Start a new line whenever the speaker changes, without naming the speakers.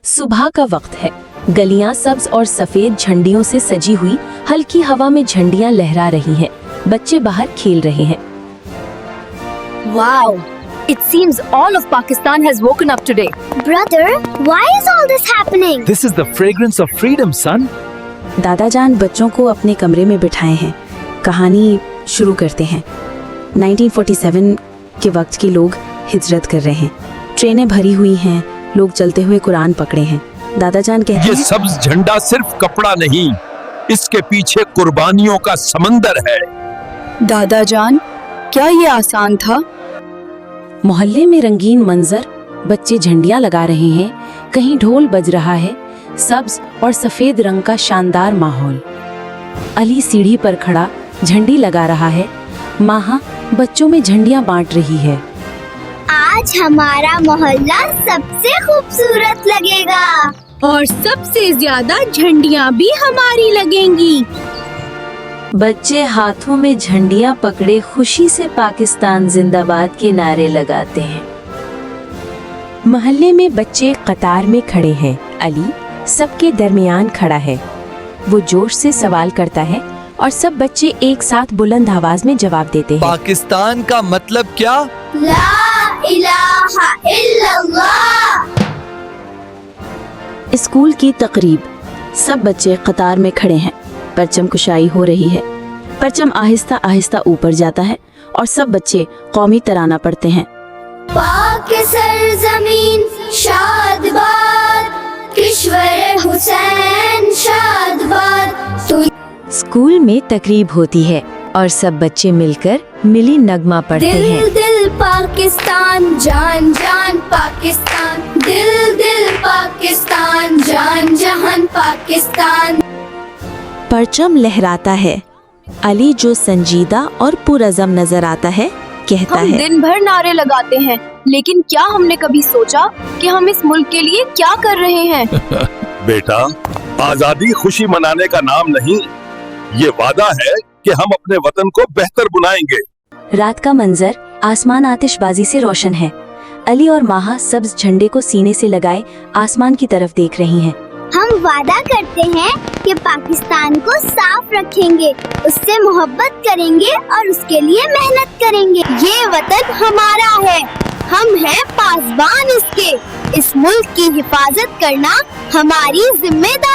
सुबह का वक्त है। गलियां सब्ज और सफेद झंडियों से सजी हुई, हल्की हवा में झंडियां लहरा रही हैं। बच्चे बाहर खेल रहे हैं।
Wow! It seems all of Pakistan has woken up today.
Brother, why is all this happening?
This is the fragrance of freedom, son.
दादा जान बच्चों को अपने कमरे में बिठाए हैं। कहानी शुरू करते हैं। 1947 के वक्त के लोग हिजरत कर रहे हैं। ट्रेनें भरी हुई हैं, लोग चलते हुए कुरान पकड़े हैं। दादा जान कहते
ये
हैं,
सब्ज झंडा सिर्फ कपड़ा नहीं, इसके पीछे कुर्बानियों का समंदर है।
दादा जान, क्या ये आसान था?
मोहल्ले में रंगीन मंजर, बच्चे झंडियां लगा रहे हैं, कहीं ढोल बज रहा है। सब्ज और सफेद रंग का शानदार माहौल। अली सीढ़ी पर खड़ा झंडी लगा रहा है। माहा बच्चों में झंडियां बांट रही है।
आज हमारा मोहल्ला सबसे खूबसूरत लगेगा
और सबसे ज्यादा झंडियां भी हमारी लगेंगी।
बच्चे हाथों में झंडियां पकड़े खुशी से पाकिस्तान जिंदाबाद के नारे लगाते हैं। मोहल्ले में बच्चे कतार में खड़े हैं। अली सबके दरमियान खड़ा है। वो जोश से सवाल करता है और सब बच्चे एक साथ बुलंद आवाज में जवाब देते हैं।
पाकिस्तान का मतलब क्या?
ला इलाहा इल्लल्लाह।
स्कूल की तकरीब। सब बच्चे कतार में खड़े हैं। परचम कुशाई हो रही है। परचम आहिस्ता आहिस्ता ऊपर जाता है और सब बच्चे कौमी तराना पढ़ते हैं।
पाक सरजमीन शादबाद, किश्वर हुसैन शादबाद।
स्कूल में तकरीब होती है और सब बच्चे मिलकर मिली नगमा पढ़ते हैं।
दिल दिल पाकिस्तान, जान जान पाकिस्तान, दिल दिल पाकिस्तान, जान जहान पाकिस्तान।
परचम लहराता है। अली जो संजीदा और पुरअज़म नजर आता है कहता
हम
है,
दिन भर नारे लगाते हैं, लेकिन क्या हमने कभी सोचा कि हम इस मुल्क के लिए क्या कर रहे हैं?
बेटा, आजादी खुशी मनाने का नाम नहीं, ये वादा है कि हम अपने वतन को बेहतर बनाएंगे।
रात का मंजर आसमान आतिशबाजी से रोशन है। अली और माहा सब्ज झंडे को सीने से लगाए आसमान की तरफ देख रही हैं।
हम वादा करते हैं कि पाकिस्तान को साफ रखेंगे, उससे मोहब्बत करेंगे और उसके लिए मेहनत करेंगे। ये वतन हमारा है, हम हैं पासबान इसके। इस मुल्क की हिफाजत करना हमारी जिम्मेदारी